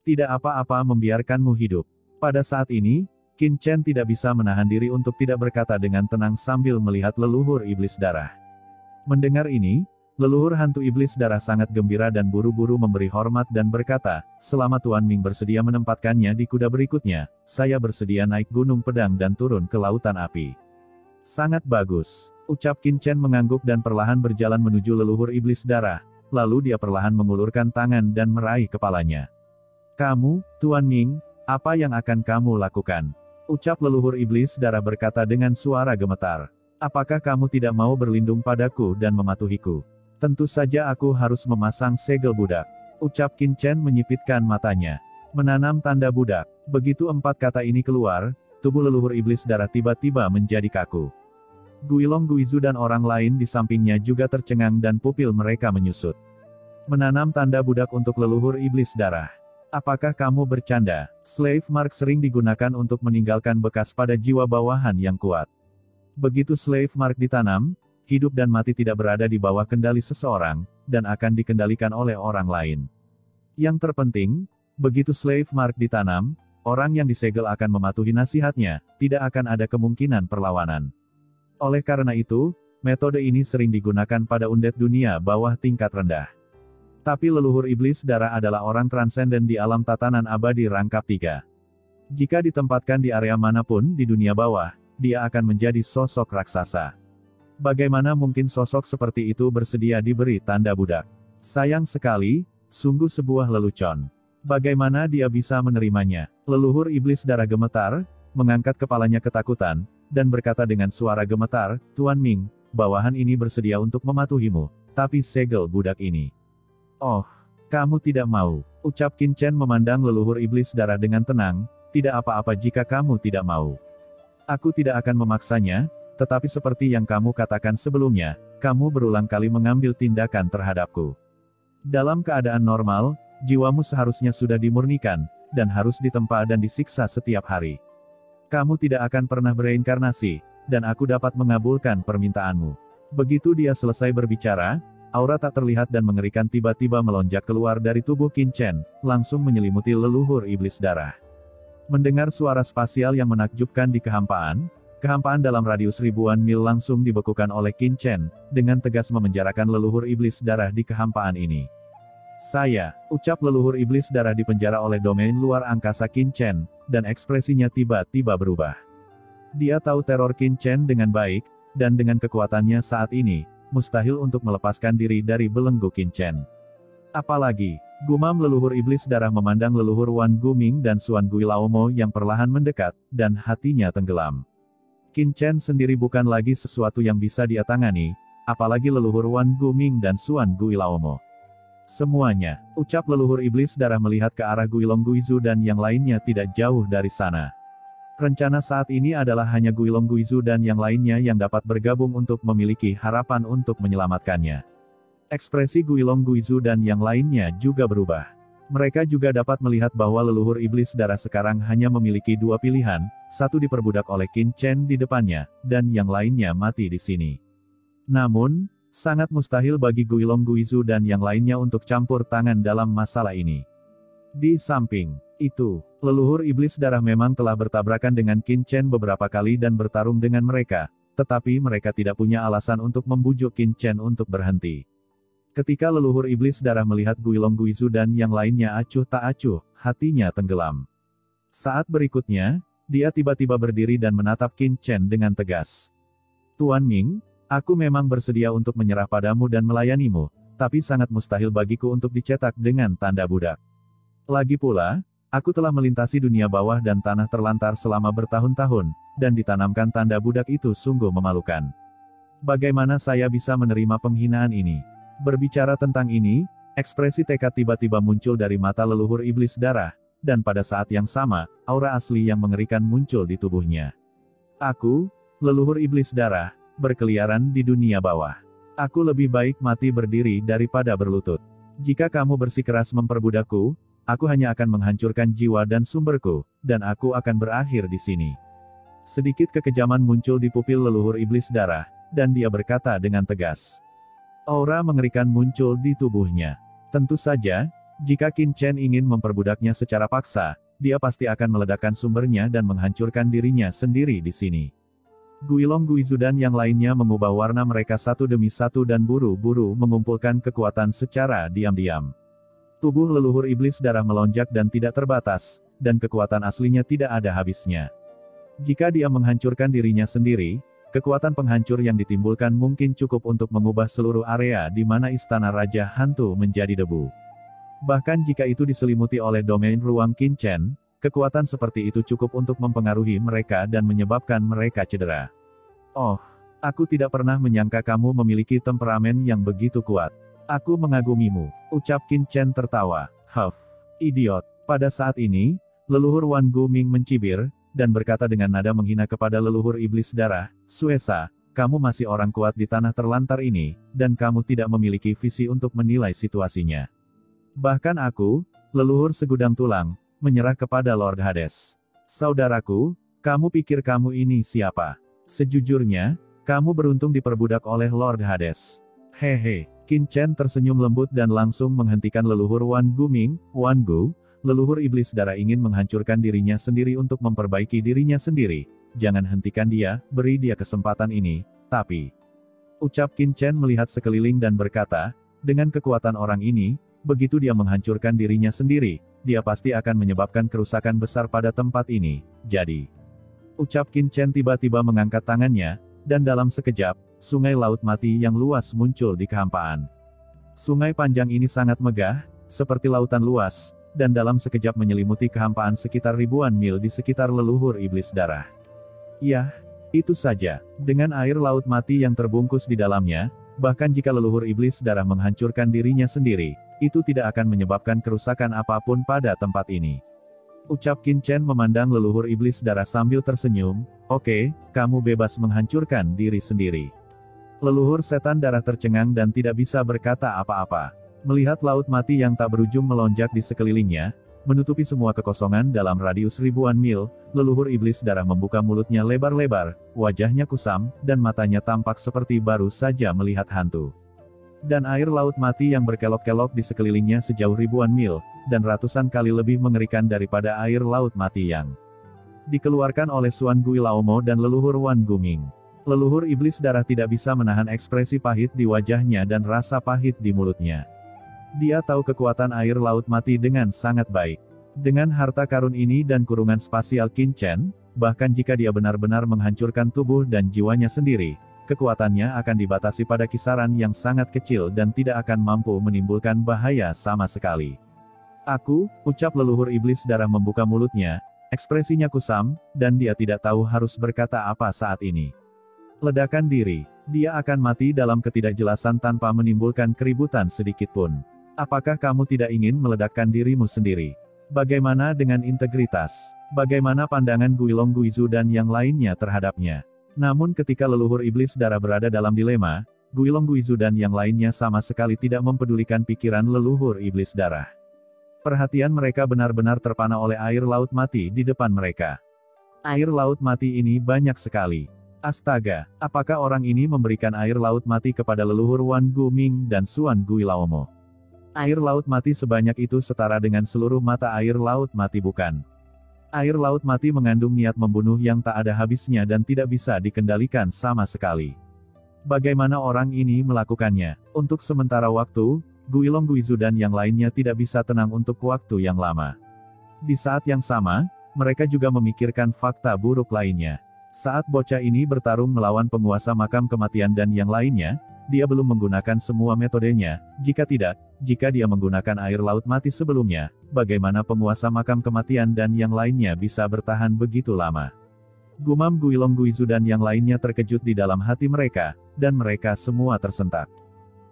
Tidak apa-apa membiarkanmu hidup. Pada saat ini, Qin Chen tidak bisa menahan diri untuk tidak berkata dengan tenang sambil melihat leluhur iblis darah. Mendengar ini, leluhur hantu iblis darah sangat gembira dan buru-buru memberi hormat dan berkata, selama Tuan Ming bersedia menempatkannya di kuda berikutnya, saya bersedia naik gunung pedang dan turun ke lautan api. Sangat bagus, ucap Qin Chen mengangguk dan perlahan berjalan menuju leluhur iblis darah, lalu dia perlahan mengulurkan tangan dan meraih kepalanya. Kamu, Tuan Ming, apa yang akan kamu lakukan? Ucap leluhur iblis darah berkata dengan suara gemetar. Apakah kamu tidak mau berlindung padaku dan mematuhiku? Tentu saja aku harus memasang segel budak. Ucap Qin Chen menyipitkan matanya. Menanam tanda budak. Begitu 4 kata ini keluar, tubuh leluhur iblis darah tiba-tiba menjadi kaku. Guilong Guizu dan orang lain di sampingnya juga tercengang dan pupil mereka menyusut. Menanam tanda budak untuk leluhur iblis darah. Apakah kamu bercanda? Slave mark sering digunakan untuk meninggalkan bekas pada jiwa bawahan yang kuat. Begitu slave mark ditanam, hidup dan mati tidak berada di bawah kendali seseorang, dan akan dikendalikan oleh orang lain. Yang terpenting, begitu slave mark ditanam, orang yang disegel akan mematuhi nasihatnya, tidak akan ada kemungkinan perlawanan. Oleh karena itu, metode ini sering digunakan pada undead dunia bawah tingkat rendah. Tapi leluhur iblis darah adalah orang transenden di alam tatanan abadi rangkap 3. Jika ditempatkan di area manapun di dunia bawah, dia akan menjadi sosok raksasa. Bagaimana mungkin sosok seperti itu bersedia diberi tanda budak? Sayang sekali, sungguh sebuah lelucon. Bagaimana dia bisa menerimanya? Leluhur iblis darah gemetar, mengangkat kepalanya ketakutan, dan berkata dengan suara gemetar, Tuan Ming, bawahan ini bersedia untuk mematuhimu, tapi segel budak ini. Oh, kamu tidak mau, ucap Qin Chen memandang leluhur iblis darah dengan tenang, tidak apa-apa jika kamu tidak mau. Aku tidak akan memaksanya, tetapi seperti yang kamu katakan sebelumnya, kamu berulang kali mengambil tindakan terhadapku. Dalam keadaan normal, jiwamu seharusnya sudah dimurnikan, dan harus ditempa dan disiksa setiap hari. Kamu tidak akan pernah bereinkarnasi, dan aku dapat mengabulkan permintaanmu. Begitu dia selesai berbicara, aura tak terlihat dan mengerikan tiba-tiba melonjak keluar dari tubuh Qin Chen, langsung menyelimuti leluhur iblis darah. Mendengar suara spasial yang menakjubkan di kehampaan dalam radius ribuan mil langsung dibekukan oleh Qin Chen, dengan tegas memenjarakan leluhur iblis darah di kehampaan ini. Saya, ucap leluhur iblis darah dipenjara oleh domain luar angkasa Qin Chen, dan ekspresinya tiba-tiba berubah. Dia tahu teror Qin Chen dengan baik, dan dengan kekuatannya saat ini, mustahil untuk melepaskan diri dari belenggu Qin Chen. Apalagi, gumam leluhur iblis darah memandang leluhur Wan Guming dan Suan Guilaomo yang perlahan mendekat, dan hatinya tenggelam. Qin Chen sendiri bukan lagi sesuatu yang bisa dia tangani, apalagi leluhur Wan Guming dan Suan Guilaomo. Semuanya, ucap leluhur iblis darah melihat ke arah Guilong Guizu dan yang lainnya tidak jauh dari sana. Rencana saat ini adalah hanya Guilong Guizu dan yang lainnya yang dapat bergabung untuk memiliki harapan untuk menyelamatkannya. Ekspresi Guilong Guizu dan yang lainnya juga berubah. Mereka juga dapat melihat bahwa leluhur iblis darah sekarang hanya memiliki 2 pilihan, satu diperbudak oleh Qin Chen di depannya, dan yang lainnya mati di sini. Namun, sangat mustahil bagi Guilong Guizu dan yang lainnya untuk campur tangan dalam masalah ini. Di samping itu, leluhur iblis darah memang telah bertabrakan dengan Qin Chen beberapa kali dan bertarung dengan mereka, tetapi mereka tidak punya alasan untuk membujuk Qin Chen untuk berhenti. Ketika leluhur iblis darah melihat Guilong Guizu dan yang lainnya acuh tak acuh, hatinya tenggelam. Saat berikutnya, dia tiba-tiba berdiri dan menatap Qin Chen dengan tegas. Tuan Ming, aku memang bersedia untuk menyerah padamu dan melayanimu, tapi sangat mustahil bagiku untuk dicetak dengan tanda budak. Lagi pula, aku telah melintasi dunia bawah dan tanah terlantar selama bertahun-tahun, dan ditanamkan tanda budak itu sungguh memalukan. Bagaimana saya bisa menerima penghinaan ini? Berbicara tentang ini, ekspresi tekad tiba-tiba muncul dari mata leluhur iblis darah, dan pada saat yang sama, aura asli yang mengerikan muncul di tubuhnya. Aku, leluhur iblis darah, berkeliaran di dunia bawah. Aku lebih baik mati berdiri daripada berlutut. Jika kamu bersikeras memperbudakku, aku hanya akan menghancurkan jiwa dan sumberku, dan aku akan berakhir di sini. Sedikit kekejaman muncul di pupil leluhur iblis darah, dan dia berkata dengan tegas. Aura mengerikan muncul di tubuhnya. Tentu saja, Jika Qin Chen ingin memperbudaknya secara paksa, dia pasti akan meledakkan sumbernya dan menghancurkan dirinya sendiri di sini. Guilong Guizhu dan yang lainnya mengubah warna mereka satu demi satu dan buru-buru mengumpulkan kekuatan secara diam-diam. Tubuh leluhur iblis darah melonjak dan tidak terbatas, dan kekuatan aslinya tidak ada habisnya. Jika dia menghancurkan dirinya sendiri, kekuatan penghancur yang ditimbulkan mungkin cukup untuk mengubah seluruh area di mana istana Raja Hantu menjadi debu. Bahkan jika itu diselimuti oleh domain ruang Qin Chen, kekuatan seperti itu cukup untuk mempengaruhi mereka dan menyebabkan mereka cedera. Oh, aku tidak pernah menyangka kamu memiliki temperamen yang begitu kuat. Aku mengagumimu, ucap Qin Chen tertawa. Huff, idiot. Pada saat ini, leluhur Wan Guming mencibir, dan berkata dengan nada menghina kepada leluhur iblis darah, Suesa, kamu masih orang kuat di tanah terlantar ini, dan kamu tidak memiliki visi untuk menilai situasinya. Bahkan aku, leluhur segudang tulang, menyerah kepada Lord Hades. Saudaraku, kamu pikir kamu ini siapa? Sejujurnya, kamu beruntung diperbudak oleh Lord Hades. Hehe, Qin Chen tersenyum lembut dan langsung menghentikan leluhur Wan Guming, Wan Gu, leluhur iblis darah ingin menghancurkan dirinya sendiri untuk memperbaiki dirinya sendiri. Jangan hentikan dia, beri dia kesempatan ini, tapi... Ucap Qin Chen melihat sekeliling dan berkata, dengan kekuatan orang ini, begitu dia menghancurkan dirinya sendiri, dia pasti akan menyebabkan kerusakan besar pada tempat ini. Jadi, ucap Qin Chen tiba-tiba mengangkat tangannya, dan dalam sekejap, sungai laut mati yang luas muncul di kehampaan. Sungai panjang ini sangat megah, seperti lautan luas, dan dalam sekejap menyelimuti kehampaan sekitar ribuan mil di sekitar leluhur iblis darah. Yah, itu saja, dengan air laut mati yang terbungkus di dalamnya, bahkan jika leluhur iblis darah menghancurkan dirinya sendiri, itu tidak akan menyebabkan kerusakan apapun pada tempat ini. Ucap Qin Chen memandang leluhur iblis darah sambil tersenyum, oke, kamu bebas menghancurkan diri sendiri. Leluhur setan darah tercengang dan tidak bisa berkata apa-apa. Melihat laut mati yang tak berujung melonjak di sekelilingnya, menutupi semua kekosongan dalam radius ribuan mil, leluhur iblis darah membuka mulutnya lebar-lebar, wajahnya kusam, dan matanya tampak seperti baru saja melihat hantu. Dan air laut mati yang berkelok-kelok di sekelilingnya sejauh ribuan mil, dan ratusan kali lebih mengerikan daripada air laut mati yang dikeluarkan oleh Suan Gui Laomo dan leluhur Wan Guming. Leluhur iblis darah tidak bisa menahan ekspresi pahit di wajahnya dan rasa pahit di mulutnya. Dia tahu kekuatan air laut mati dengan sangat baik. Dengan harta karun ini dan kurungan spasial Qin Chen, bahkan jika dia benar-benar menghancurkan tubuh dan jiwanya sendiri, kekuatannya akan dibatasi pada kisaran yang sangat kecil dan tidak akan mampu menimbulkan bahaya sama sekali. Aku, ucap leluhur iblis darah membuka mulutnya, ekspresinya kusam, dan dia tidak tahu harus berkata apa saat ini. Ledakan diri, dia akan mati dalam ketidakjelasan tanpa menimbulkan keributan sedikitpun. Apakah kamu tidak ingin meledakkan dirimu sendiri? Bagaimana dengan integritas? Bagaimana pandangan Guilong Guizhu dan yang lainnya terhadapnya? Namun ketika leluhur iblis darah berada dalam dilema, Guilong Guizhu dan yang lainnya sama sekali tidak mempedulikan pikiran leluhur iblis darah. Perhatian mereka benar-benar terpana oleh air laut mati di depan mereka. Air laut mati ini banyak sekali. Astaga, apakah orang ini memberikan air laut mati kepada leluhur Wan Guming dan Suan Gui Laomo? Air laut mati sebanyak itu setara dengan seluruh mata air laut mati bukan? Air laut mati mengandung niat membunuh yang tak ada habisnya dan tidak bisa dikendalikan sama sekali. Bagaimana orang ini melakukannya? Untuk sementara waktu, Guilong Guizhu dan yang lainnya tidak bisa tenang untuk waktu yang lama. Di saat yang sama, mereka juga memikirkan fakta buruk lainnya. Saat bocah ini bertarung melawan penguasa makam kematian dan yang lainnya, dia belum menggunakan semua metodenya. Jika tidak, jika dia menggunakan air laut mati sebelumnya, bagaimana penguasa makam kematian dan yang lainnya bisa bertahan begitu lama? Gumam Guilong Guizhu dan yang lainnya terkejut di dalam hati mereka, dan mereka semua tersentak.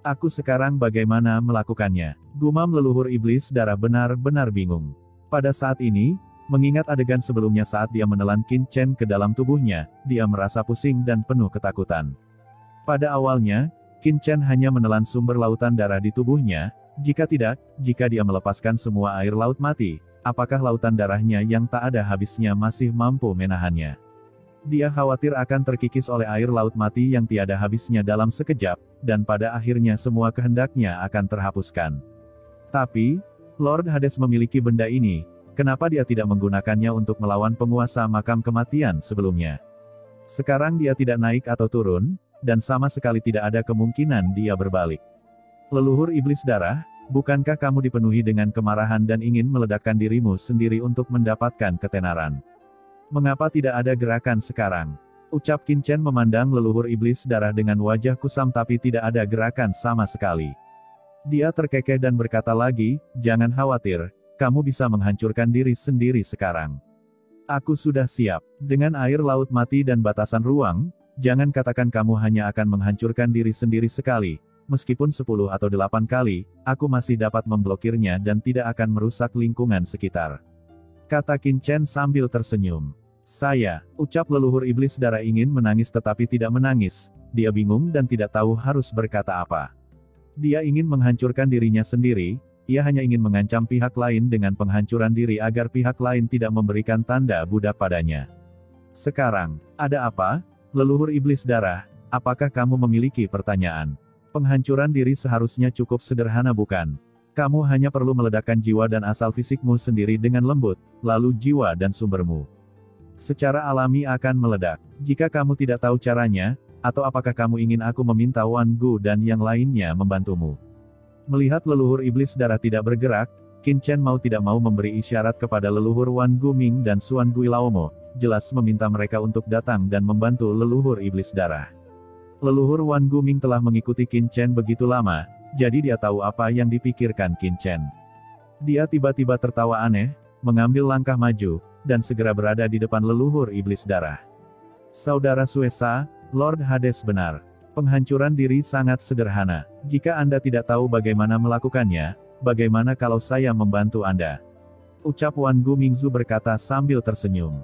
Aku sekarang bagaimana melakukannya? Gumam leluhur iblis darah benar-benar bingung. Pada saat ini, mengingat adegan sebelumnya saat dia menelan Qin Chen ke dalam tubuhnya, dia merasa pusing dan penuh ketakutan. Pada awalnya, Qin Chen hanya menelan sumber lautan darah di tubuhnya. Jika tidak, jika dia melepaskan semua air laut mati, apakah lautan darahnya yang tak ada habisnya masih mampu menahannya? Dia khawatir akan terkikis oleh air laut mati yang tiada habisnya dalam sekejap, dan pada akhirnya semua kehendaknya akan terhapuskan. Tapi, Lord Hades memiliki benda ini, kenapa dia tidak menggunakannya untuk melawan penguasa makam kematian sebelumnya? Sekarang dia tidak naik atau turun, dan sama sekali tidak ada kemungkinan dia berbalik. Leluhur iblis darah, bukankah kamu dipenuhi dengan kemarahan dan ingin meledakkan dirimu sendiri untuk mendapatkan ketenaran? Mengapa tidak ada gerakan sekarang? Ucap Qin Chen memandang leluhur iblis darah dengan wajah kusam tapi tidak ada gerakan sama sekali. Dia terkekeh dan berkata lagi, jangan khawatir, kamu bisa menghancurkan diri sendiri sekarang. Aku sudah siap. Dengan air laut mati dan batasan ruang, jangan katakan kamu hanya akan menghancurkan diri sendiri sekali. Meskipun 10 atau 8 kali, aku masih dapat memblokirnya dan tidak akan merusak lingkungan sekitar. Kata Qin Chen sambil tersenyum. Ucap leluhur iblis darah ingin menangis tetapi tidak menangis, dia bingung dan tidak tahu harus berkata apa. Dia ingin menghancurkan dirinya sendiri, ia hanya ingin mengancam pihak lain dengan penghancuran diri agar pihak lain tidak memberikan tanda budak padanya. Sekarang, ada apa? Leluhur iblis darah, apakah kamu memiliki pertanyaan? Penghancuran diri seharusnya cukup sederhana bukan? Kamu hanya perlu meledakkan jiwa dan asal fisikmu sendiri dengan lembut, lalu jiwa dan sumbermu secara alami akan meledak. Jika kamu tidak tahu caranya, atau apakah kamu ingin aku meminta Wan Gu dan yang lainnya membantumu? Melihat leluhur iblis darah tidak bergerak, Qin Chen mau tidak mau memberi isyarat kepada leluhur Wan Gu Ming dan Xuan Gui Laomo, jelas meminta mereka untuk datang dan membantu leluhur iblis darah. Leluhur Wan Gu Ming telah mengikuti Qin Chen begitu lama, jadi dia tahu apa yang dipikirkan Qin Chen. Dia tiba-tiba tertawa aneh, mengambil langkah maju, dan segera berada di depan leluhur iblis darah. Saudara Suesa, Lord Hades benar. Penghancuran diri sangat sederhana. Jika Anda tidak tahu bagaimana melakukannya, bagaimana kalau saya membantu Anda? Ucap Wan Gu Mingzu berkata sambil tersenyum.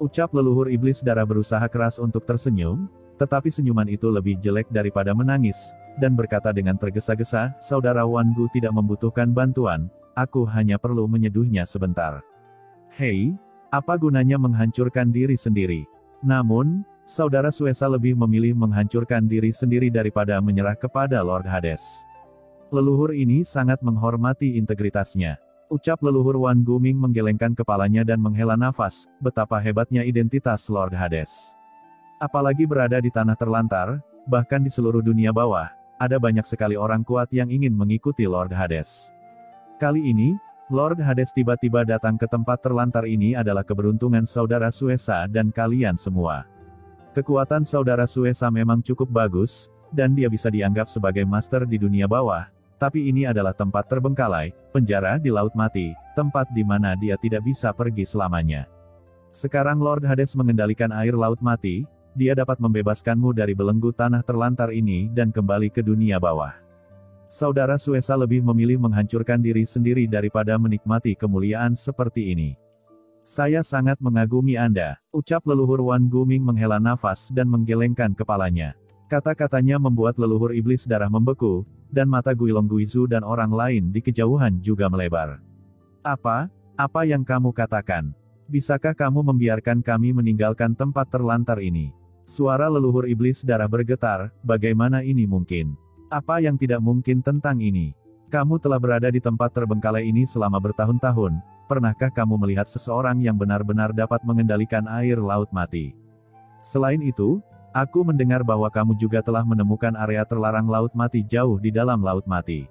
Ucap leluhur iblis darah berusaha keras untuk tersenyum, tetapi senyuman itu lebih jelek daripada menangis, dan berkata dengan tergesa-gesa, Saudara Wan Gu tidak membutuhkan bantuan, aku hanya perlu menyeduhnya sebentar. Hei, apa gunanya menghancurkan diri sendiri? Namun, Saudara Suesa lebih memilih menghancurkan diri sendiri daripada menyerah kepada Lord Hades. Leluhur ini sangat menghormati integritasnya. Ucap leluhur Wan Gu Ming menggelengkan kepalanya dan menghela nafas, betapa hebatnya identitas Lord Hades. Apalagi berada di tanah terlantar, bahkan di seluruh dunia bawah, ada banyak sekali orang kuat yang ingin mengikuti Lord Hades. Kali ini, Lord Hades tiba-tiba datang ke tempat terlantar ini adalah keberuntungan Saudara Suesa dan kalian semua. Kekuatan Saudara Suesa memang cukup bagus, dan dia bisa dianggap sebagai master di dunia bawah, tapi ini adalah tempat terbengkalai, penjara di Laut Mati, tempat di mana dia tidak bisa pergi selamanya. Sekarang Lord Hades mengendalikan air Laut Mati, dia dapat membebaskanmu dari belenggu tanah terlantar ini dan kembali ke dunia bawah. Saudara Suesa lebih memilih menghancurkan diri sendiri daripada menikmati kemuliaan seperti ini. Saya sangat mengagumi Anda, ucap leluhur Wan Gu Ming menghela nafas dan menggelengkan kepalanya. Kata-katanya membuat leluhur iblis darah membeku, dan mata Guilong Guizu dan orang lain di kejauhan juga melebar. Apa yang kamu katakan? Bisakah kamu membiarkan kami meninggalkan tempat terlantar ini? Suara leluhur iblis darah bergetar, bagaimana ini mungkin? Apa yang tidak mungkin tentang ini? Kamu telah berada di tempat terbengkalai ini selama bertahun-tahun, pernahkah kamu melihat seseorang yang benar-benar dapat mengendalikan air Laut Mati? Selain itu, aku mendengar bahwa kamu juga telah menemukan area terlarang Laut Mati jauh di dalam Laut Mati.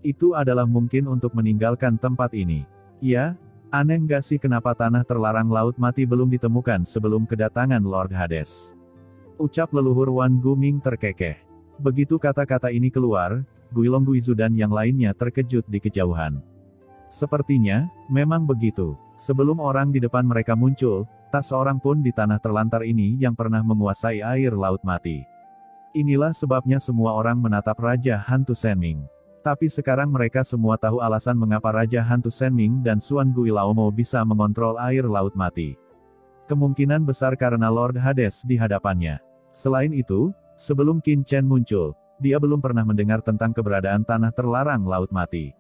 Itu adalah mungkin untuk meninggalkan tempat ini. Ya, aneh nggak sih kenapa tanah terlarang Laut Mati belum ditemukan sebelum kedatangan Lord Hades? Ucap leluhur Wan Gu Ming terkekeh. Begitu kata-kata ini keluar, Guilong Guizu dan yang lainnya terkejut di kejauhan. Sepertinya, memang begitu. Sebelum orang di depan mereka muncul, tak seorang pun di tanah terlantar ini yang pernah menguasai air Laut Mati. Inilah sebabnya semua orang menatap Raja Hantu Senming. Tapi sekarang mereka semua tahu alasan mengapa Raja Hantu Senming dan Xuan Gui Laomo bisa mengontrol air Laut Mati. Kemungkinan besar karena Lord Hades di hadapannya. Selain itu, sebelum Qin Chen muncul, dia belum pernah mendengar tentang keberadaan tanah terlarang Laut Mati.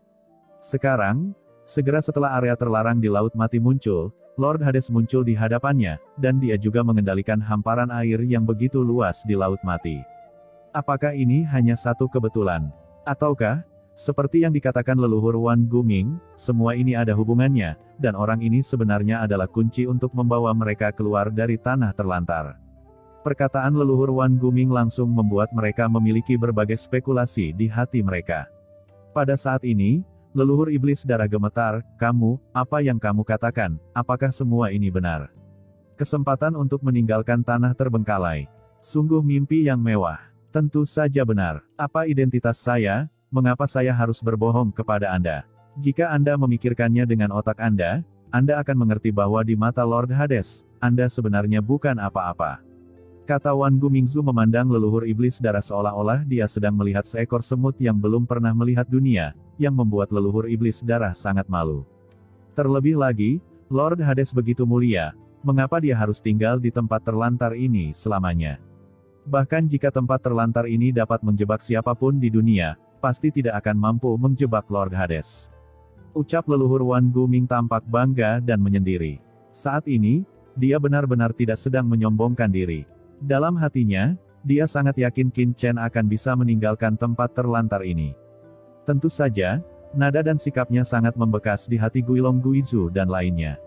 Sekarang, segera setelah area terlarang di Laut Mati muncul, Lord Hades muncul di hadapannya, dan dia juga mengendalikan hamparan air yang begitu luas di Laut Mati. Apakah ini hanya satu kebetulan? Ataukah, Seperti yang dikatakan leluhur Wan Guming, semua ini ada hubungannya, dan orang ini sebenarnya adalah kunci untuk membawa mereka keluar dari tanah terlantar. Perkataan leluhur Wan Guming langsung membuat mereka memiliki berbagai spekulasi di hati mereka. Pada saat ini, leluhur iblis darah gemetar, "Kamu, apa yang kamu katakan, apakah semua ini benar?" Kesempatan untuk meninggalkan tanah terbengkalai. Sungguh mimpi yang mewah. Tentu saja benar. Apa identitas saya? Mengapa saya harus berbohong kepada Anda? Jika Anda memikirkannya dengan otak Anda akan mengerti bahwa di mata Lord Hades, Anda sebenarnya bukan apa-apa. Kata Wan Gumingzu memandang leluhur iblis darah seolah-olah dia sedang melihat seekor semut yang belum pernah melihat dunia, yang membuat leluhur iblis darah sangat malu. Terlebih lagi, Lord Hades begitu mulia, mengapa dia harus tinggal di tempat terlantar ini selamanya? Bahkan jika tempat terlantar ini dapat menjebak siapapun di dunia, pasti tidak akan mampu menjebak Lord Hades. Ucap leluhur Wan Guming tampak bangga dan menyendiri. Saat ini, dia benar-benar tidak sedang menyombongkan diri. Dalam hatinya, dia sangat yakin Qin Chen akan bisa meninggalkan tempat terlantar ini. Tentu saja, nada dan sikapnya sangat membekas di hati Guilong Guizu dan lainnya.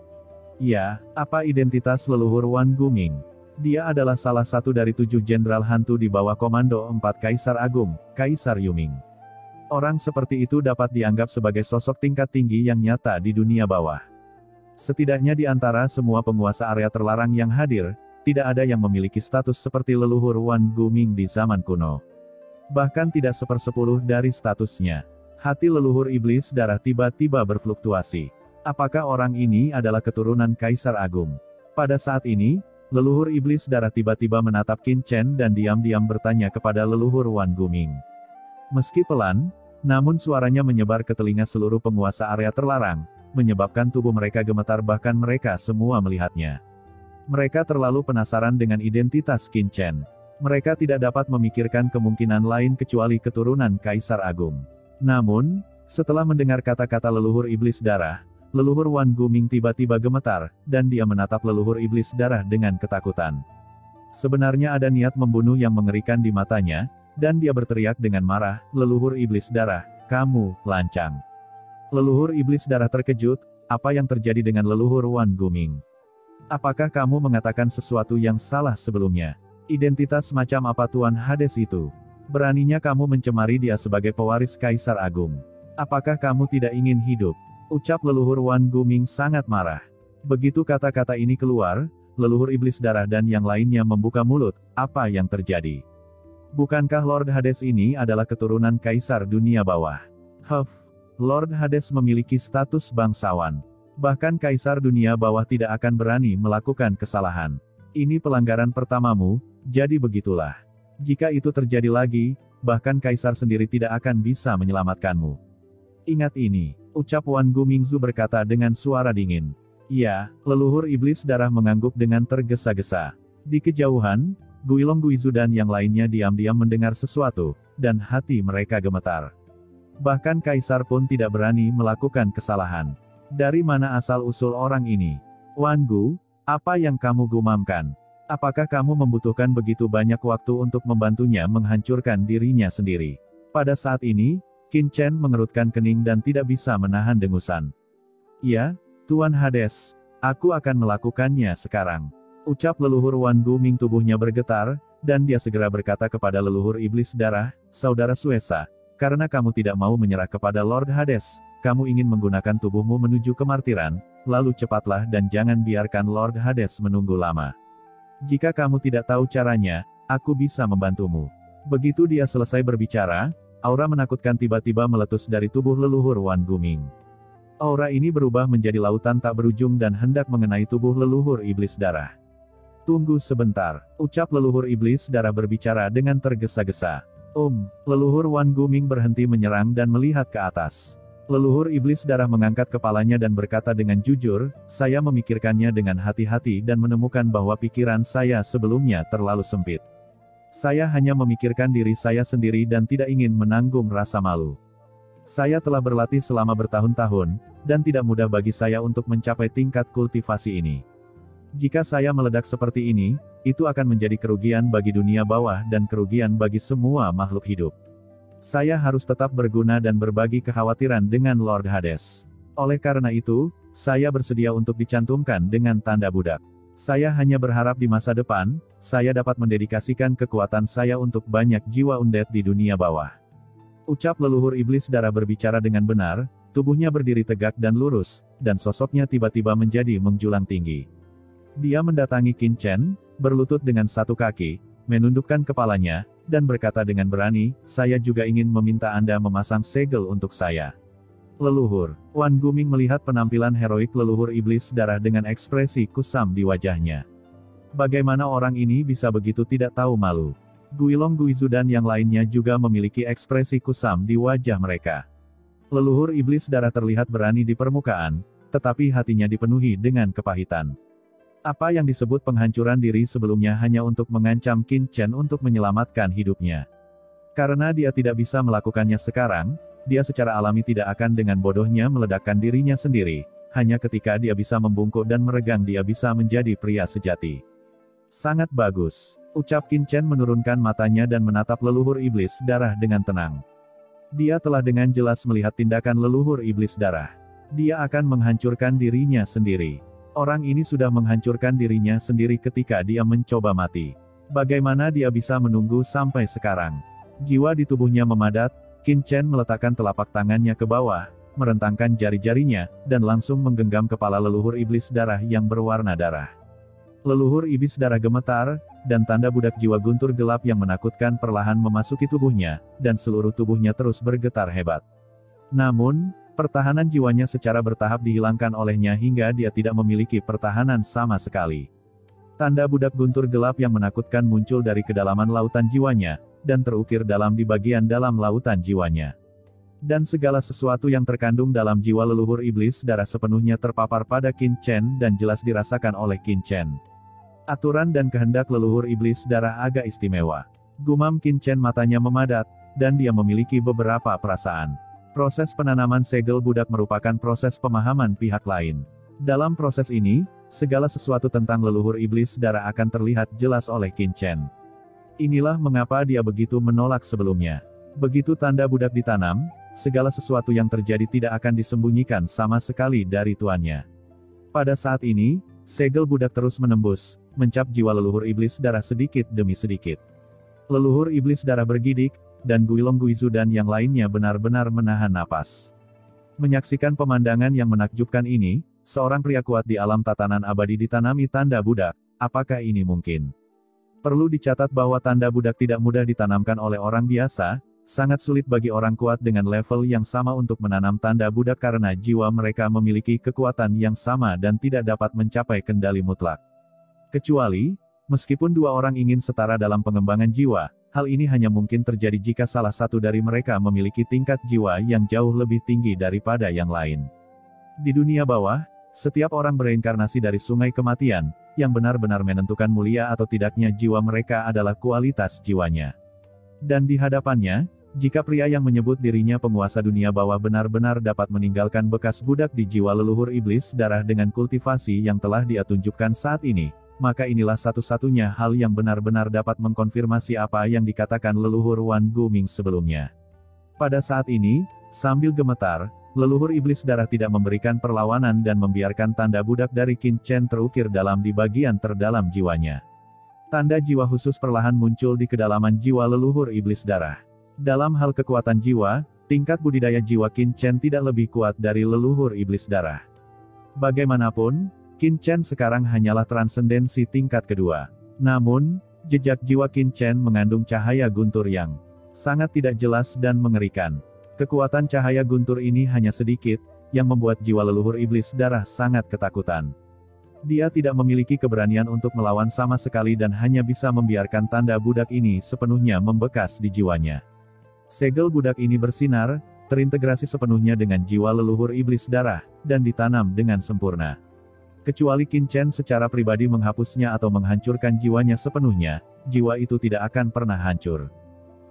Ya, apa identitas leluhur Wan Guming? Dia adalah salah satu dari 7 jenderal hantu di bawah komando 4 Kaisar Agung, Kaisar Yuming. Orang seperti itu dapat dianggap sebagai sosok tingkat tinggi yang nyata di dunia bawah. Setidaknya di antara semua penguasa area terlarang yang hadir, tidak ada yang memiliki status seperti leluhur Wan Guming di zaman kuno. Bahkan tidak 1/10 dari statusnya. Hati leluhur iblis darah tiba-tiba berfluktuasi. Apakah orang ini adalah keturunan Kaisar Agung? Pada saat ini, leluhur iblis darah tiba-tiba menatap Qin Chen dan diam-diam bertanya kepada leluhur Wan Guming. Meski pelan, namun suaranya menyebar ke telinga seluruh penguasa area terlarang, menyebabkan tubuh mereka gemetar bahkan mereka semua melihatnya. Mereka terlalu penasaran dengan identitas Qin Chen. Mereka tidak dapat memikirkan kemungkinan lain kecuali keturunan Kaisar Agung. Namun, setelah mendengar kata-kata leluhur iblis darah, leluhur Wan Guming tiba-tiba gemetar, dan dia menatap leluhur iblis darah dengan ketakutan. Sebenarnya ada niat membunuh yang mengerikan di matanya, dan dia berteriak dengan marah, "Leluhur iblis darah, kamu lancang." Leluhur iblis darah terkejut, apa yang terjadi dengan leluhur Wan Guming? Apakah kamu mengatakan sesuatu yang salah sebelumnya? Identitas macam apa Tuan Hades itu? Beraninya kamu mencemari dia sebagai pewaris Kaisar Agung. Apakah kamu tidak ingin hidup? Ucap leluhur Wan Guming sangat marah. Begitu kata-kata ini keluar, leluhur iblis darah dan yang lainnya membuka mulut, apa yang terjadi? Bukankah Lord Hades ini adalah keturunan Kaisar Dunia Bawah? Lord Hades memiliki status bangsawan. Bahkan Kaisar Dunia Bawah tidak akan berani melakukan kesalahan. Ini pelanggaran pertamamu, jadi begitulah. Jika itu terjadi lagi, bahkan Kaisar sendiri tidak akan bisa menyelamatkanmu. Ingat ini, ucap Wan Gumingzu berkata dengan suara dingin. Ya, leluhur iblis darah mengangguk dengan tergesa-gesa. Di kejauhan, Guilong Guizu dan yang lainnya diam-diam mendengar sesuatu, dan hati mereka gemetar. Bahkan Kaisar pun tidak berani melakukan kesalahan. Dari mana asal-usul orang ini? Wan Gu, apa yang kamu gumamkan? Apakah kamu membutuhkan begitu banyak waktu untuk membantunya menghancurkan dirinya sendiri? Pada saat ini, Qin Chen mengerutkan kening dan tidak bisa menahan dengusan. Ya, Tuan Hades, aku akan melakukannya sekarang. Ucap leluhur Wan Guming tubuhnya bergetar, dan dia segera berkata kepada leluhur iblis darah, "Saudara Suesa, karena kamu tidak mau menyerah kepada Lord Hades, kamu ingin menggunakan tubuhmu menuju kemartiran, lalu cepatlah dan jangan biarkan Lord Hades menunggu lama. Jika kamu tidak tahu caranya, aku bisa membantumu." Begitu dia selesai berbicara, aura menakutkan tiba-tiba meletus dari tubuh leluhur Wan Guming. Aura ini berubah menjadi lautan tak berujung dan hendak mengenai tubuh leluhur iblis darah. Tunggu sebentar, ucap leluhur iblis darah berbicara dengan tergesa-gesa. Leluhur Wan Guming berhenti menyerang dan melihat ke atas. Leluhur iblis darah mengangkat kepalanya dan berkata dengan jujur, "Saya memikirkannya dengan hati-hati dan menemukan bahwa pikiran saya sebelumnya terlalu sempit. Saya hanya memikirkan diri saya sendiri dan tidak ingin menanggung rasa malu. Saya telah berlatih selama bertahun-tahun, dan tidak mudah bagi saya untuk mencapai tingkat kultivasi ini. Jika saya meledak seperti ini, itu akan menjadi kerugian bagi dunia bawah dan kerugian bagi semua makhluk hidup. Saya harus tetap berguna dan berbagi kekhawatiran dengan Lord Hades. Oleh karena itu, saya bersedia untuk dicantumkan dengan tanda budak. Saya hanya berharap di masa depan, saya dapat mendedikasikan kekuatan saya untuk banyak jiwa undead di dunia bawah. Ucap leluhur iblis darah berbicara dengan benar, tubuhnya berdiri tegak dan lurus, dan sosoknya tiba-tiba menjadi menjulang tinggi. Dia mendatangi Qin Chen, berlutut dengan satu kaki, menundukkan kepalanya, dan berkata dengan berani, "Saya juga ingin meminta Anda memasang segel untuk saya." Leluhur. Wan Guming melihat penampilan heroik leluhur iblis darah dengan ekspresi kusam di wajahnya. Bagaimana orang ini bisa begitu tidak tahu malu? Guilong Guizu dan yang lainnya juga memiliki ekspresi kusam di wajah mereka. Leluhur iblis darah terlihat berani di permukaan, tetapi hatinya dipenuhi dengan kepahitan. Apa yang disebut penghancuran diri sebelumnya hanya untuk mengancam Qin Chen untuk menyelamatkan hidupnya. Karena dia tidak bisa melakukannya sekarang, dia secara alami tidak akan dengan bodohnya meledakkan dirinya sendiri, hanya ketika dia bisa membungkuk dan meregang dia bisa menjadi pria sejati. Sangat bagus, ucap Qin Chen menurunkan matanya dan menatap leluhur iblis darah dengan tenang. Dia telah dengan jelas melihat tindakan leluhur iblis darah. Dia akan menghancurkan dirinya sendiri. Orang ini sudah menghancurkan dirinya sendiri ketika dia mencoba mati. Bagaimana dia bisa menunggu sampai sekarang? Jiwa di tubuhnya memadat, Qin Chen meletakkan telapak tangannya ke bawah, merentangkan jari-jarinya, dan langsung menggenggam kepala leluhur iblis darah yang berwarna darah. Leluhur iblis darah gemetar, dan tanda budak jiwa guntur gelap yang menakutkan perlahan memasuki tubuhnya, dan seluruh tubuhnya terus bergetar hebat. Namun, pertahanan jiwanya secara bertahap dihilangkan olehnya hingga dia tidak memiliki pertahanan sama sekali. Tanda budak guntur gelap yang menakutkan muncul dari kedalaman lautan jiwanya, dan terukir dalam di bagian dalam lautan jiwanya. Dan segala sesuatu yang terkandung dalam jiwa leluhur iblis darah sepenuhnya terpapar pada Qin Chen dan jelas dirasakan oleh Qin Chen. Aturan dan kehendak leluhur iblis darah agak istimewa. Gumam Qin Chen matanya memadat, dan dia memiliki beberapa perasaan. Proses penanaman segel budak merupakan proses pemahaman pihak lain. Dalam proses ini, segala sesuatu tentang leluhur iblis darah akan terlihat jelas oleh Qin Chen. Inilah mengapa dia begitu menolak sebelumnya. Begitu tanda budak ditanam, segala sesuatu yang terjadi tidak akan disembunyikan sama sekali dari tuannya. Pada saat ini, segel budak terus menembus, mencap jiwa leluhur iblis darah sedikit demi sedikit. Leluhur iblis darah bergidik, dan Guilong Guizu dan yang lainnya benar-benar menahan napas. Menyaksikan pemandangan yang menakjubkan ini, seorang pria kuat di alam tatanan abadi ditanami tanda budak. Apakah ini mungkin? Perlu dicatat bahwa tanda budak tidak mudah ditanamkan oleh orang biasa, sangat sulit bagi orang kuat dengan level yang sama untuk menanam tanda budak karena jiwa mereka memiliki kekuatan yang sama dan tidak dapat mencapai kendali mutlak. Kecuali, meskipun dua orang ingin setara dalam pengembangan jiwa, hal ini hanya mungkin terjadi jika salah satu dari mereka memiliki tingkat jiwa yang jauh lebih tinggi daripada yang lain. Di dunia bawah, setiap orang bereinkarnasi dari sungai kematian, yang benar-benar menentukan mulia atau tidaknya jiwa mereka adalah kualitas jiwanya. Dan di hadapannya, jika pria yang menyebut dirinya penguasa dunia bawah benar-benar dapat meninggalkan bekas budak di jiwa leluhur iblis darah dengan kultivasi yang telah dia tunjukkan saat ini, maka inilah satu-satunya hal yang benar-benar dapat mengkonfirmasi apa yang dikatakan leluhur Wan Guming sebelumnya. Pada saat ini, sambil gemetar, leluhur iblis darah tidak memberikan perlawanan dan membiarkan tanda budak dari Qin Chen terukir dalam di bagian terdalam jiwanya. Tanda jiwa khusus perlahan muncul di kedalaman jiwa leluhur iblis darah. Dalam hal kekuatan jiwa, tingkat budidaya jiwa Qin Chen tidak lebih kuat dari leluhur iblis darah. Bagaimanapun, Qin Chen sekarang hanyalah transendensi tingkat kedua. Namun, jejak jiwa Qin Chen mengandung cahaya guntur yang sangat tidak jelas dan mengerikan. Kekuatan cahaya guntur ini hanya sedikit, yang membuat jiwa leluhur iblis darah sangat ketakutan. Dia tidak memiliki keberanian untuk melawan sama sekali dan hanya bisa membiarkan tanda budak ini sepenuhnya membekas di jiwanya. Segel budak ini bersinar, terintegrasi sepenuhnya dengan jiwa leluhur iblis darah, dan ditanam dengan sempurna. Kecuali Qin Chen secara pribadi menghapusnya atau menghancurkan jiwanya sepenuhnya, jiwa itu tidak akan pernah hancur.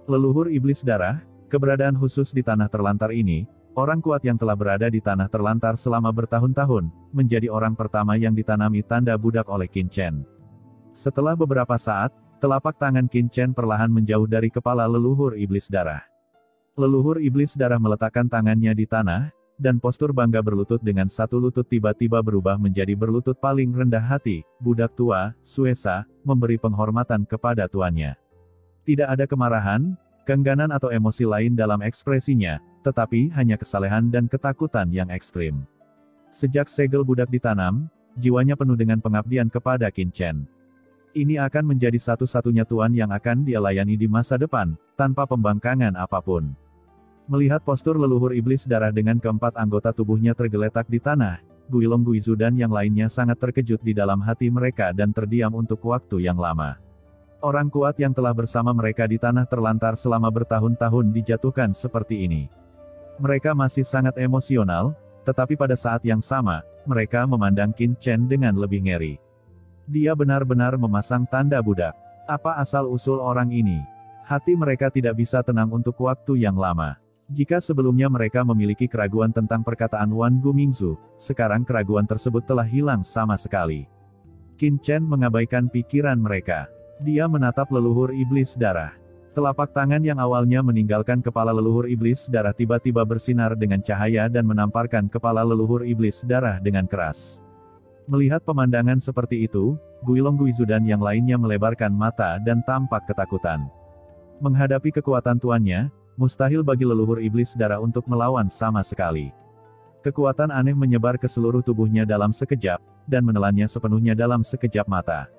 Leluhur iblis darah, keberadaan khusus di tanah terlantar ini, orang kuat yang telah berada di tanah terlantar selama bertahun-tahun, menjadi orang pertama yang ditanami tanda budak oleh Qin Chen. Setelah beberapa saat, telapak tangan Qin Chen perlahan menjauh dari kepala leluhur iblis darah. Leluhur iblis darah meletakkan tangannya di tanah, dan postur bangga berlutut dengan satu lutut tiba-tiba berubah menjadi berlutut paling rendah hati. Budak tua, Suesa, memberi penghormatan kepada tuannya. Tidak ada kemarahan, keengganan atau emosi lain dalam ekspresinya, tetapi hanya kesalehan dan ketakutan yang ekstrim. Sejak segel budak ditanam, jiwanya penuh dengan pengabdian kepada Qin Chen. Ini akan menjadi satu-satunya tuan yang akan dia layani di masa depan, tanpa pembangkangan apapun. Melihat postur leluhur iblis darah dengan keempat anggota tubuhnya tergeletak di tanah, Guilong Guizu dan yang lainnya sangat terkejut di dalam hati mereka dan terdiam untuk waktu yang lama. Orang kuat yang telah bersama mereka di tanah terlantar selama bertahun-tahun dijatuhkan seperti ini. Mereka masih sangat emosional, tetapi pada saat yang sama, mereka memandang Qin Chen dengan lebih ngeri. Dia benar-benar memasang tanda budak. Apa asal-usul orang ini? Hati mereka tidak bisa tenang untuk waktu yang lama. Jika sebelumnya mereka memiliki keraguan tentang perkataan Wan Gumingzu, sekarang keraguan tersebut telah hilang sama sekali. Qin Chen mengabaikan pikiran mereka. Dia menatap leluhur iblis darah. Telapak tangan yang awalnya meninggalkan kepala leluhur iblis darah tiba-tiba bersinar dengan cahaya dan menamparkan kepala leluhur iblis darah dengan keras. Melihat pemandangan seperti itu, Guilong Guizu dan yang lainnya melebarkan mata dan tampak ketakutan. Menghadapi kekuatan tuannya, mustahil bagi leluhur iblis darah untuk melawan sama sekali. Kekuatan aneh menyebar ke seluruh tubuhnya dalam sekejap, dan menelannya sepenuhnya dalam sekejap mata.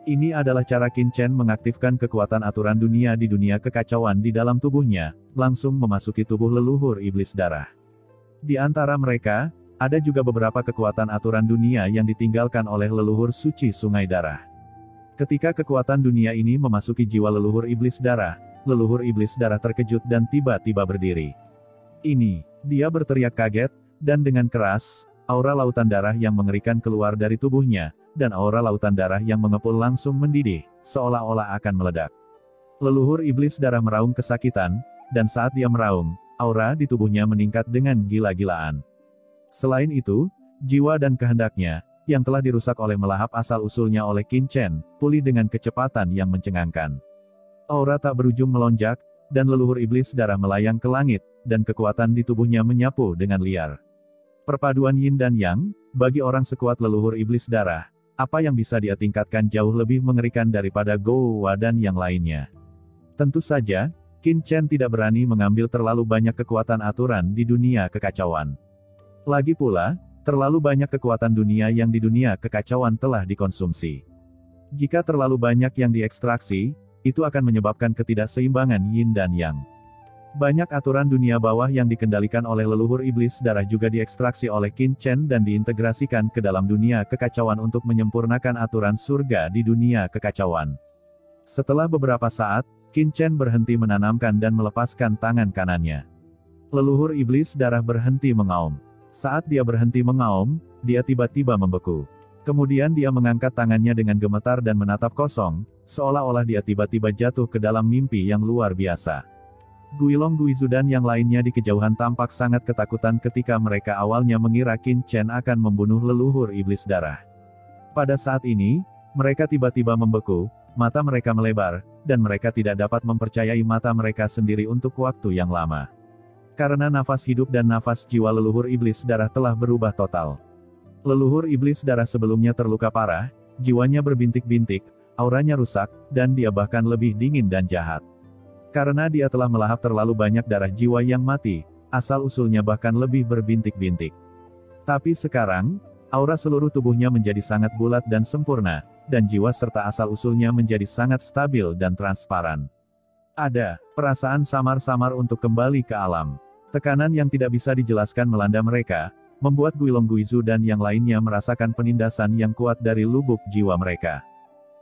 Ini adalah cara Qin Chen mengaktifkan kekuatan aturan dunia di dunia kekacauan di dalam tubuhnya, langsung memasuki tubuh leluhur iblis darah. Di antara mereka, ada juga beberapa kekuatan aturan dunia yang ditinggalkan oleh leluhur suci sungai darah. Ketika kekuatan dunia ini memasuki jiwa leluhur iblis darah terkejut dan tiba-tiba berdiri. Dia berteriak kaget, dan dengan keras, aura lautan darah yang mengerikan keluar dari tubuhnya, dan aura lautan darah yang mengepul langsung mendidih, seolah-olah akan meledak. Leluhur iblis darah meraung kesakitan, dan saat dia meraung, aura di tubuhnya meningkat dengan gila-gilaan. Selain itu, jiwa dan kehendaknya, yang telah dirusak oleh melahap asal-usulnya oleh Qin Chen, pulih dengan kecepatan yang mencengangkan. Aura tak berujung melonjak, dan leluhur iblis darah melayang ke langit, dan kekuatan di tubuhnya menyapu dengan liar. Perpaduan yin dan yang, bagi orang sekuat leluhur iblis darah, apa yang bisa dia tingkatkan jauh lebih mengerikan daripada Gou Wa dan yang lainnya. Tentu saja, Qin Chen tidak berani mengambil terlalu banyak kekuatan aturan di dunia kekacauan. Lagi pula, terlalu banyak kekuatan dunia yang di dunia kekacauan telah dikonsumsi. Jika terlalu banyak yang diekstraksi, itu akan menyebabkan ketidakseimbangan yin dan yang. Banyak aturan dunia bawah yang dikendalikan oleh leluhur iblis darah juga diekstraksi oleh Qin Chen dan diintegrasikan ke dalam dunia kekacauan untuk menyempurnakan aturan surga di dunia kekacauan. Setelah beberapa saat, Qin Chen berhenti menanamkan dan melepaskan tangan kanannya. Leluhur iblis darah berhenti mengaum. Saat dia berhenti mengaum, dia tiba-tiba membeku. Kemudian dia mengangkat tangannya dengan gemetar dan menatap kosong, seolah-olah dia tiba-tiba jatuh ke dalam mimpi yang luar biasa. Guilong Guizu dan yang lainnya di kejauhan tampak sangat ketakutan ketika mereka awalnya mengira Qin Chen akan membunuh leluhur iblis darah. Pada saat ini, mereka tiba-tiba membeku, mata mereka melebar, dan mereka tidak dapat mempercayai mata mereka sendiri untuk waktu yang lama. Karena nafas hidup dan nafas jiwa leluhur iblis darah telah berubah total. Leluhur iblis darah sebelumnya terluka parah, jiwanya berbintik-bintik, auranya rusak, dan dia bahkan lebih dingin dan jahat. Karena dia telah melahap terlalu banyak darah jiwa yang mati, asal-usulnya bahkan lebih berbintik-bintik. Tapi sekarang, aura seluruh tubuhnya menjadi sangat bulat dan sempurna, dan jiwa serta asal-usulnya menjadi sangat stabil dan transparan. Ada perasaan samar-samar untuk kembali ke alam. Tekanan yang tidak bisa dijelaskan melanda mereka, membuat Guilong Guizu dan yang lainnya merasakan penindasan yang kuat dari lubuk jiwa mereka.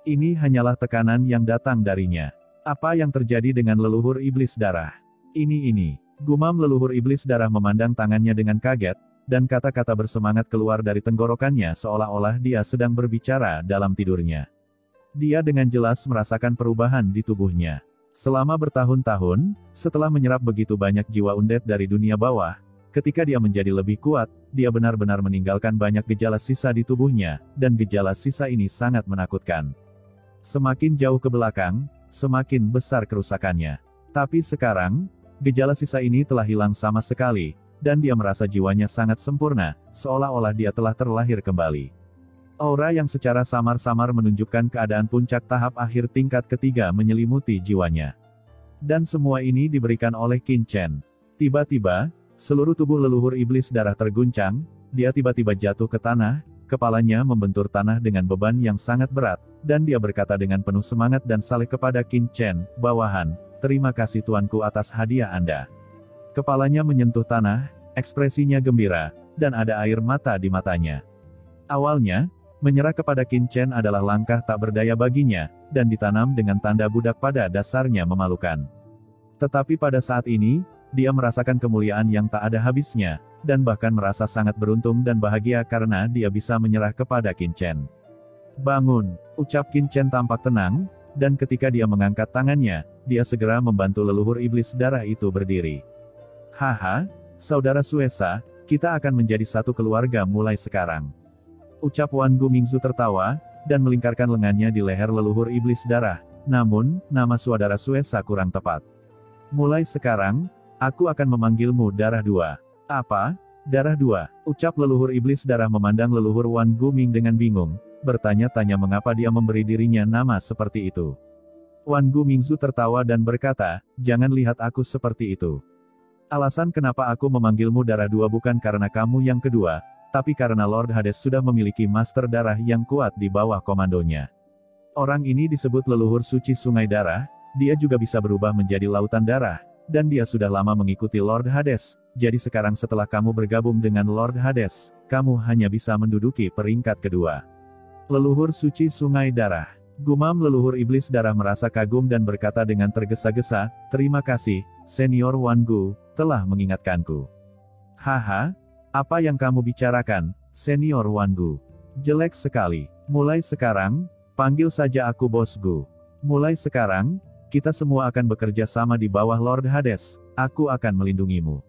Ini hanyalah tekanan yang datang darinya. Apa yang terjadi dengan leluhur iblis darah? Ini. Gumam leluhur iblis darah memandang tangannya dengan kaget, dan kata-kata bersemangat keluar dari tenggorokannya seolah-olah dia sedang berbicara dalam tidurnya. Dia dengan jelas merasakan perubahan di tubuhnya. Selama bertahun-tahun, setelah menyerap begitu banyak jiwa undead dari dunia bawah, ketika dia menjadi lebih kuat, dia benar-benar meninggalkan banyak gejala sisa di tubuhnya, dan gejala sisa ini sangat menakutkan. Semakin jauh ke belakang, semakin besar kerusakannya. Tapi sekarang, Gejala sisa ini telah hilang sama sekali, dan dia merasa jiwanya sangat sempurna, seolah-olah dia telah terlahir kembali. Aura yang secara samar-samar menunjukkan keadaan puncak tahap akhir tingkat ketiga menyelimuti jiwanya. Dan semua ini diberikan oleh Qin Chen. Tiba-tiba, seluruh tubuh leluhur iblis darah terguncang, dia tiba-tiba jatuh ke tanah, kepalanya membentur tanah dengan beban yang sangat berat, dan dia berkata dengan penuh semangat dan saleh kepada Qin Chen, "Bawahan, terima kasih tuanku atas hadiah Anda." Kepalanya menyentuh tanah, ekspresinya gembira, dan ada air mata di matanya. Awalnya, menyerah kepada Qin Chen adalah langkah tak berdaya baginya, dan ditanam dengan tanda budak pada dasarnya memalukan. Tetapi pada saat ini, dia merasakan kemuliaan yang tak ada habisnya, dan bahkan merasa sangat beruntung dan bahagia karena dia bisa menyerah kepada Qin Chen. "Bangun," ucap Qin Chen tampak tenang, dan ketika dia mengangkat tangannya, dia segera membantu leluhur iblis darah itu berdiri. "Haha, saudara Suesa, kita akan menjadi satu keluarga mulai sekarang," ucap Wan Gumingzu tertawa, dan melingkarkan lengannya di leher leluhur iblis darah. "Namun, nama saudara Suesa kurang tepat. Mulai sekarang, aku akan memanggilmu Darah Dua." "Apa? Darah Dua?" ucap leluhur iblis darah memandang leluhur Wan Guming dengan bingung, bertanya-tanya mengapa dia memberi dirinya nama seperti itu. Wan Gumingzu tertawa dan berkata, "Jangan lihat aku seperti itu. Alasan kenapa aku memanggilmu Darah Dua bukan karena kamu yang kedua, tapi karena Lord Hades sudah memiliki master darah yang kuat di bawah komandonya. Orang ini disebut leluhur suci sungai darah, dia juga bisa berubah menjadi lautan darah, dan dia sudah lama mengikuti Lord Hades, jadi sekarang setelah kamu bergabung dengan Lord Hades, kamu hanya bisa menduduki peringkat kedua." "Leluhur suci sungai darah," gumam leluhur iblis darah merasa kagum dan berkata dengan tergesa-gesa, "Terima kasih, Senior Wan Gu, telah mengingatkanku." "Haha, apa yang kamu bicarakan, Senior Wan Gu? Jelek sekali. Mulai sekarang, panggil saja aku Bos Gu. Mulai sekarang, kita semua akan bekerja sama di bawah Lord Hades, aku akan melindungimu,"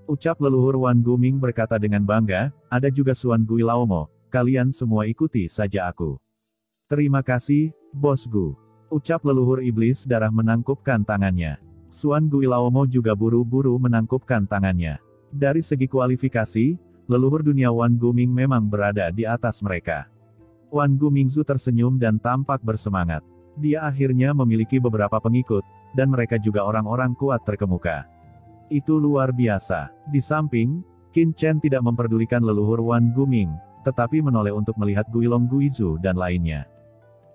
ucap leluhur Wan Guming berkata dengan bangga. "Ada juga Suan Gui Laomo, kalian semua ikuti saja aku." "Terima kasih, Bos Gu," ucap leluhur iblis darah menangkupkan tangannya. Suan Gui Laomo juga buru-buru menangkupkan tangannya. Dari segi kualifikasi, leluhur dunia Wan Guming memang berada di atas mereka. Wan Gumingzu tersenyum dan tampak bersemangat. Dia akhirnya memiliki beberapa pengikut, dan mereka juga orang-orang kuat terkemuka. Itu luar biasa. Di samping, Qin Chen tidak memperdulikan leluhur Wan Guming, tetapi menoleh untuk melihat Guilong Guizu dan lainnya.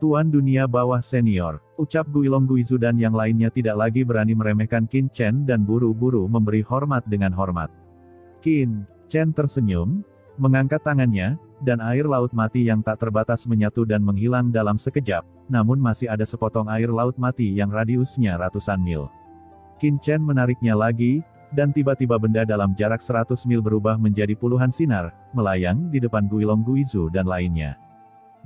"Tuan dunia bawah senior," ucap Guilong Guizu dan yang lainnya tidak lagi berani meremehkan Qin Chen dan buru-buru memberi hormat dengan hormat. Qin Chen tersenyum, mengangkat tangannya, dan air laut mati yang tak terbatas menyatu dan menghilang dalam sekejap, namun masih ada sepotong air laut mati yang radiusnya ratusan mil. Qin Chen menariknya lagi, dan tiba-tiba benda dalam jarak 100 mil berubah menjadi puluhan sinar, melayang di depan Guilong Guizu dan lainnya.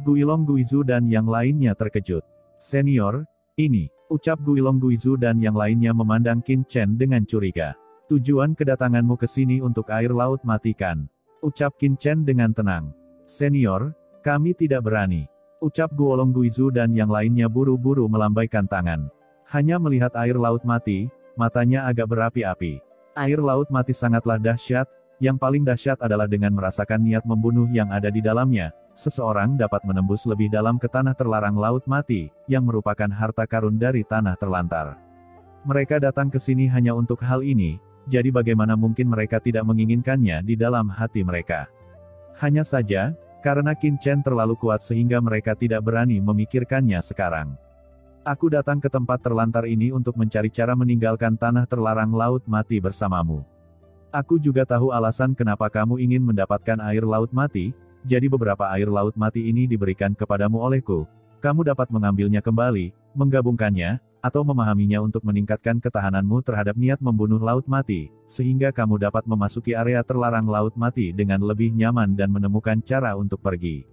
Guilong Guizu dan yang lainnya terkejut. "Senior, ini," ucap Guilong Guizu dan yang lainnya memandang Qin Chen dengan curiga. "Tujuan kedatanganmu ke sini untuk air laut mati kan?" ucap Qin Chen dengan tenang. "Senior, kami tidak berani," ucap Guilong Guizu dan yang lainnya buru-buru melambaikan tangan. Hanya melihat air laut mati, matanya agak berapi-api. Air laut mati sangatlah dahsyat, yang paling dahsyat adalah dengan merasakan niat membunuh yang ada di dalamnya, seseorang dapat menembus lebih dalam ke tanah terlarang laut mati, yang merupakan harta karun dari tanah terlantar. Mereka datang ke sini hanya untuk hal ini, jadi bagaimana mungkin mereka tidak menginginkannya di dalam hati mereka. Hanya saja, karena Qin Chen terlalu kuat sehingga mereka tidak berani memikirkannya sekarang. "Aku datang ke tempat terlantar ini untuk mencari cara meninggalkan tanah terlarang laut mati bersamamu. Aku juga tahu alasan kenapa kamu ingin mendapatkan air laut mati, jadi beberapa air laut mati ini diberikan kepadamu olehku. Kamu dapat mengambilnya kembali, menggabungkannya, atau memahaminya untuk meningkatkan ketahananmu terhadap niat membunuh laut mati, sehingga kamu dapat memasuki area terlarang laut mati dengan lebih nyaman dan menemukan cara untuk pergi,"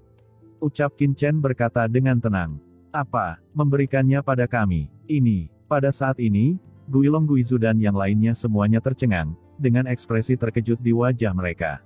ucap Qin Chen berkata dengan tenang. "Apa, memberikannya pada kami? Ini?" Pada saat ini, Guilong Guizu dan yang lainnya semuanya tercengang, dengan ekspresi terkejut di wajah mereka.